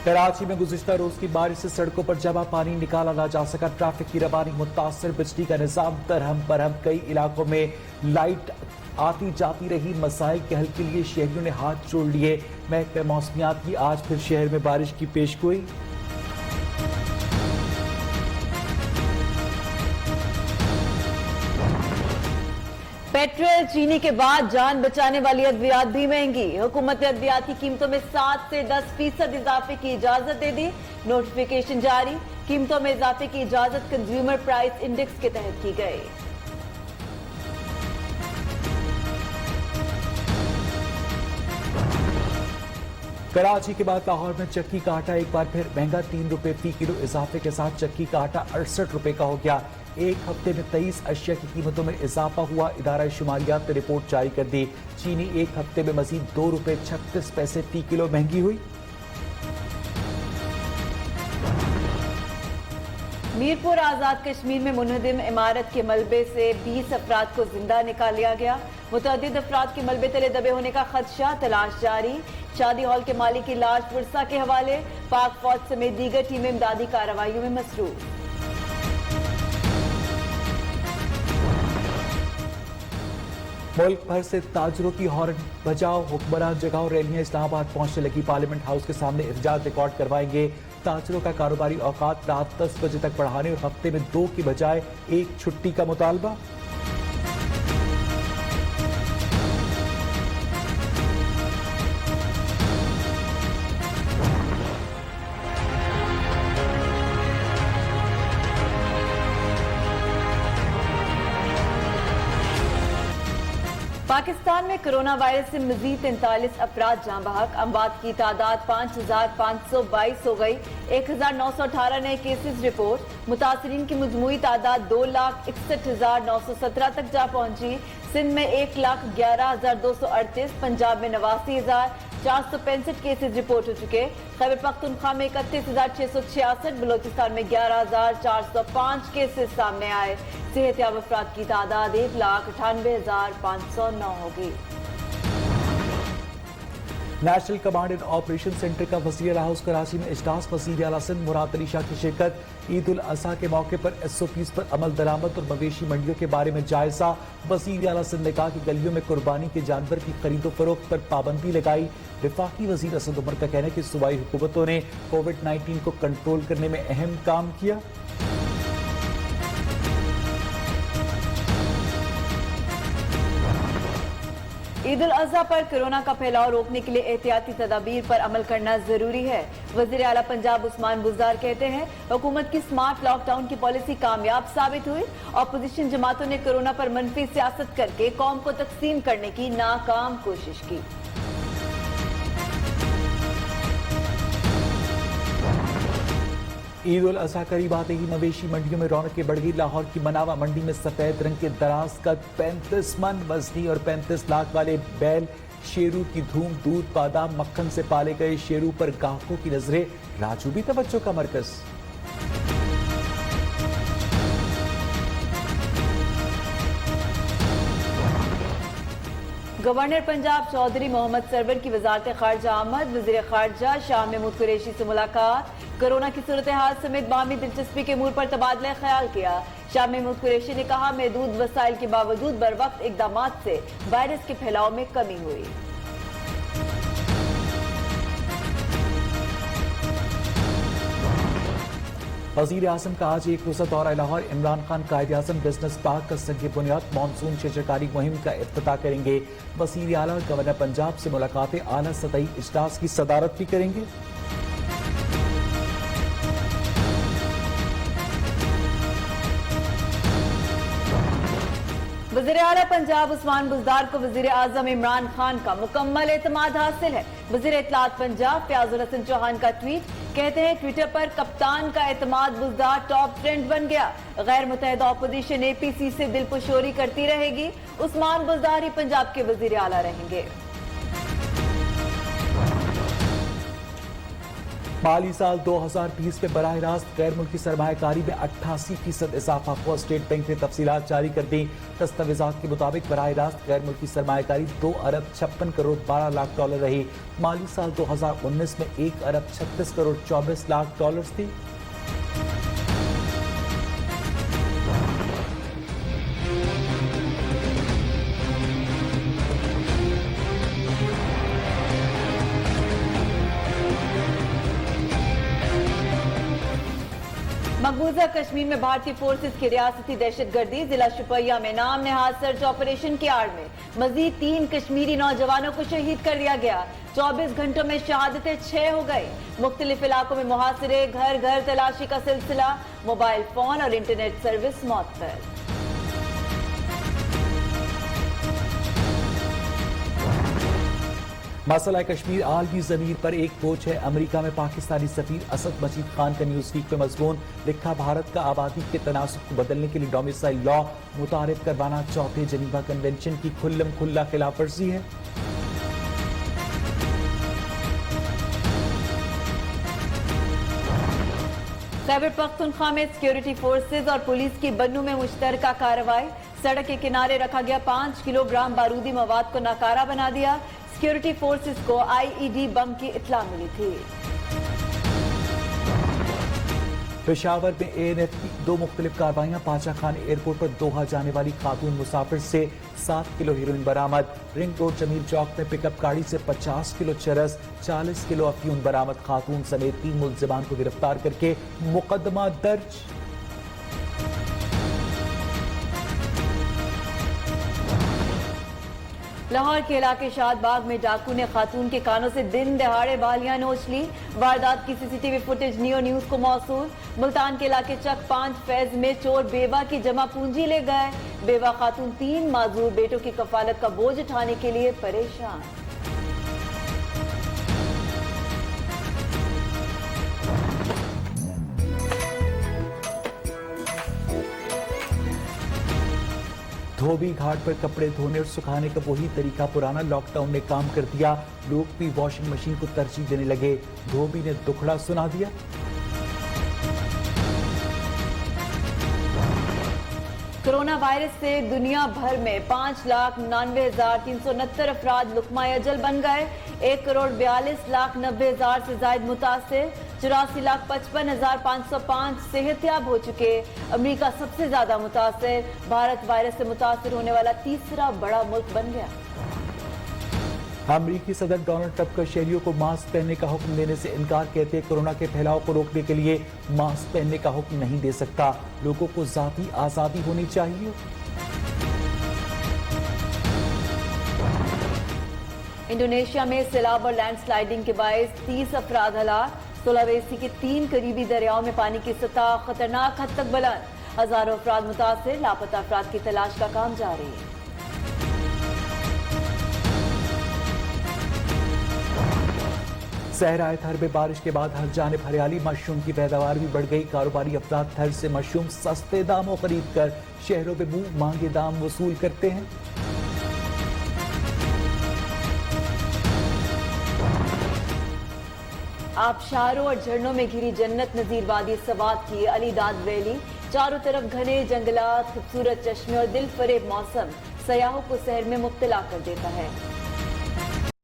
कराची में गुज़िश्ता रोज की बारिश से सड़कों पर जमा पानी निकाला ना जा सका। ट्रैफिक की रवानी मुतासर, बिजली का निजाम दरहम बरहम। कई इलाकों में लाइट आती जाती रही। मसाइल के हल के लिए शहरियों ने हाथ जोड़ लिए। महकमे मौसमियात की आज फिर शहर में बारिश की पेशगोई। पेट्रोल चीनी के बाद जान बचाने वाली अद्वियात भी महंगी। हुकूमत ने अद्वियात की कीमतों में 7 से 10% इजाफे की इजाजत दे दी। नोटिफिकेशन जारी। कीमतों में इजाफे की इजाजत कंज्यूमर प्राइस इंडेक्स के तहत की गई। कराची के बाद लाहौर में चक्की का आटा एक बार फिर महंगा। 3 रुपए फी किलो इजाफे के साथ चक्की का आटा 68 रुपए का हो गया। एक हफ्ते में 23 अशिया की कीमतों में इजाफा हुआ। इदारा शुमारियात ने रिपोर्ट जारी कर दी। चीनी एक हफ्ते में मजीद 2 रुपए 36 पैसे फी किलो महंगी हुई। मीरपुर आजाद कश्मीर में मुनहदिम इमारत के मलबे से 20 अफराद को जिंदा निकाल लिया गया। मुतअद्दिद अफराद के मलबे तले दबे होने का खदशा, तलाश जारी। शादी हॉल के मालिक की लाश वर्षा के हवाले। पाक फौज समेत दीगर टीमें इमदादी कार्रवाइयों में मसरूफ। मुल्क भर से ताजरों की हॉर्न बजाओ, हुक्मरान जगाओ रैलियां इस्लामाबाद पहुंचने लगी। पार्लियामेंट हाउस के सामने एहतजाज रिकॉर्ड करवाएंगे। ताजरों का कारोबारी औकात रात 10 बजे तक बढ़ाने और हफ्ते में 2 की बजाय 1 छुट्टी का मुतालबा। पाकिस्तान में कोरोना वायरस से मजीद 43 अफराद जाँ बहक। अमवात की तादाद 5522 हो गई। 1918 नए केसेस रिपोर्ट। मुतासरीन की मजमूई तादाद 2,61,917 तक जा पहुंची। सिंध में 1,11,238, पंजाब में 89,465 केसेस रिपोर्ट हो चुके। खैबर पख्तूनख्वा में 31,666, बलोचिस्तान में 11,405 केसेस सामने आए। सेहतयाब अफराद की तादाद 1,98,509 होगी। National command and operation centre का वज़ीर आला हाउस कराची में इजलास। वज़ीर आला सिंध मुराद अली शाह की शिरकत। ईद उल अज़हा के मौके पर SOPs पर अमल दरामद और मवेशी मंडियों के बारे में जायजा। वज़ीर आला सिंध ने कहा कि गलियों में कुर्बानी के जानवर की खरीदो फरोख्त पर पाबंदी लगाई। वफाकी वज़ीर असद उमर का कहना है कि सूबाई हुकूमतों ने कोविड-19 को कंट्रोल करने में अहम काम किया। ईद उल अज़हा पर कोरोना का फैलाव रोकने के लिए एहतियाती तदाबीर पर अमल करना जरूरी है। वज़ीर आला पंजाब उस्मान बुज़दार कहते हैं हुकूमत की स्मार्ट लॉकडाउन की पॉलिसी कामयाब साबित हुई। अपोजिशन जमातों ने कोरोना पर मनफी सियासत करके कौम को तकसीम करने की नाकाम कोशिश की। ईद उल अज़हा करीब आते ही मवेशी मंडियों में रौनकें बढ़ गई। लाहौर की मनावा मंडी में सफेद रंग के दराज कद 35 मन वजनी और 35 लाख वाले बैल शेरू की धूम। दूध, बादाम, मक्खन से पाले गए शेरू पर गाहकों की नजरें। राजू भी तवज्जो का मरकज। गवर्नर पंजाब चौधरी मोहम्मद सरवर की वजारत खारजा आमद। वज़ीर खारजा शाह महमूद कुरैशी से मुलाकात। कोरोना की सूरत हाल समेत बाहमी दिलचस्पी के अमूर पर तबादला ख्याल किया। शाह महमूद कुरैशी ने कहा महदूद वसाइल के बावजूद बरवक्त इकदामात से वायरस के फैलाव में कमी हुई। वज़ीर आज़म का आज एक रोज़ा दौरा लाहौर। इमरान खान कायद आज़म बिजनेस पार्क का संग बुनियाद मानसून शजरकारी मुहिम का इफ्तिताह करेंगे। वज़ीर आला और गवर्नर पंजाब से मुलाकातें आला सतही इजलास की सदारत भी करेंगे। वज़ीर आला पंजाब उस्मान बुज़दार को वज़ीर आज़म इमरान खान का मुकम्मल एतमाद हासिल है। वज़ीर इत्तलात पंजाब फ़याज़ुल हसन चौहान का ट्वीट। कहते हैं ट्विटर पर कप्तान का एतमाद बुज़दार टॉप ट्रेंड बन गया। गैर मुतहदा अपोजिशन APC से दिलपुशोरी करती रहेगी। उस्मान बुज़दार ही पंजाब के वज़ीर आला रहेंगे। माली साल 2020 में बराह रास्त गैर मुल्की सरमायाकारी में 88% इजाफा हुआ। स्टेट बैंक ने तफसीलात जारी कर दी। दस्तावेजात के मुताबिक बराह रास्त गैर मुल्की सरमायाकारी 2 अरब 56 करोड़ 12 लाख डॉलर रही। माली साल 2019 में 1 अरब 36 करोड़ 24 लाख डॉलर थी। मकबूजा कश्मीर में भारतीय फोर्सेस की रियासती दहशतगर्दी। जिला शुपैया में नाम नहाद सर्च ऑपरेशन की आड़ में मजीद 3 कश्मीरी नौजवानों को शहीद कर दिया गया। 24 घंटों में शहादतें 6 हो गई। मुख्तलिफ इलाकों में मुहासिरे, घर घर तलाशी का सिलसिला। मोबाइल फोन और इंटरनेट सर्विस मुअत्तल। मसला कश्मीर आलमी ज़मीर पर एक बोझ है। अमेरिका में पाकिस्तानी सफीर असद मजीद खान का न्यूज़ वीक में मजमून लिखा, भारत का आबादी के तनासुब को बदलने के लिए डोमिसाइल लॉ मुतारिफ करवाना चौथे जनीवा कन्वेंशन की खुल्लम खुल्ला खिलाफ वर्जी है। खैबर पख्तूनख्वा में सिक्योरिटी फोर्सेज और पुलिस की बन्नू में मुश्तरका कार्रवाई। सड़क के किनारे रखा गया 5 किलोग्राम बारूदी मवाद को नाकारा बना दिया। सिक्योरिटी फोर्सेस को आईईडी बम की इत्तला मिली थी। पेशावर में एएनएफ की 2 मुख्तलिफ कार्रवाइयां। पाचा खान एयरपोर्ट पर दोहा जाने वाली खातून मुसाफिर से 7 किलो हीरोइन बरामद। रिंग रोड जमील चौक में पिकअप गाड़ी से 50 किलो चरस, 40 किलो अफीम बरामद। खातून समेत 3 मुल्जिमान को गिरफ्तार करके मुकदमा दर्ज। लाहौर के इलाके शादबाग में डाकू ने खातून के कानों से दिन दहाड़े बालियां नोच ली। वारदात की सीसीटीवी फुटेज नियो न्यूज को मौसूल। मुल्तान के इलाके चक 5 फैज में चोर बेवा की जमा पूंजी ले गए। बेवा खातून 3 माजूर बेटों की कफालत का बोझ उठाने के लिए परेशान। धोबी घाट पर कपड़े धोने और सुखाने का वही तरीका पुराना लॉकडाउन ने काम कर दिया। लोग भी वॉशिंग मशीन को तरजीह देने लगे। धोबी ने दुखड़ा सुना दिया। कोरोना वायरस से दुनिया भर में 5,99,369 अफराद लुकमा अजल बन गए। 1,42,90,000 से जायद मुतासिर। 84,55,505 सेहतियाब हो चुके। अमेरिका सबसे ज्यादा मुतासिर। भारत वायरस से मुतासिर होने वाला तीसरा बड़ा मुल्क बन गया। अमेरिकी सदर डोनाल्ड ट्रंप का शहरियों को मास्क पहनने का हुक्म देने से इनकार। कहते हैं कोरोना के फैलाव को रोकने के लिए मास्क पहनने का हुक्म नहीं दे सकता। लोगों को जाती आजादी होनी चाहिए। इंडोनेशिया में सैलाब और लैंडस्लाइडिंग के बायस 30 अफराद हलाक। सुलावेसी के 3 करीबी दरियाओं में पानी की सतह खतरनाक हद तक बुलंद। हजारों अफराद मुतासिर। लापता अफराद की तलाश का काम जारी। सहराए थर में बारिश के बाद हर जानिब हरियाली। मशरूम की पैदावार भी बढ़ गई। कारोबारी अफराद थर से मशरूम सस्ते दामों खरीद कर शहरों में मुंह मांगे दाम वसूल करते हैं। आबशारों और झरनों में घिरी जन्नत नजीर वादी सवात की अलीदाद वैली। चारों तरफ घने जंगलात, खूबसूरत चश्मे और दिल फरेब मौसम सयाहों को शहर में मुब्तला कर देता है।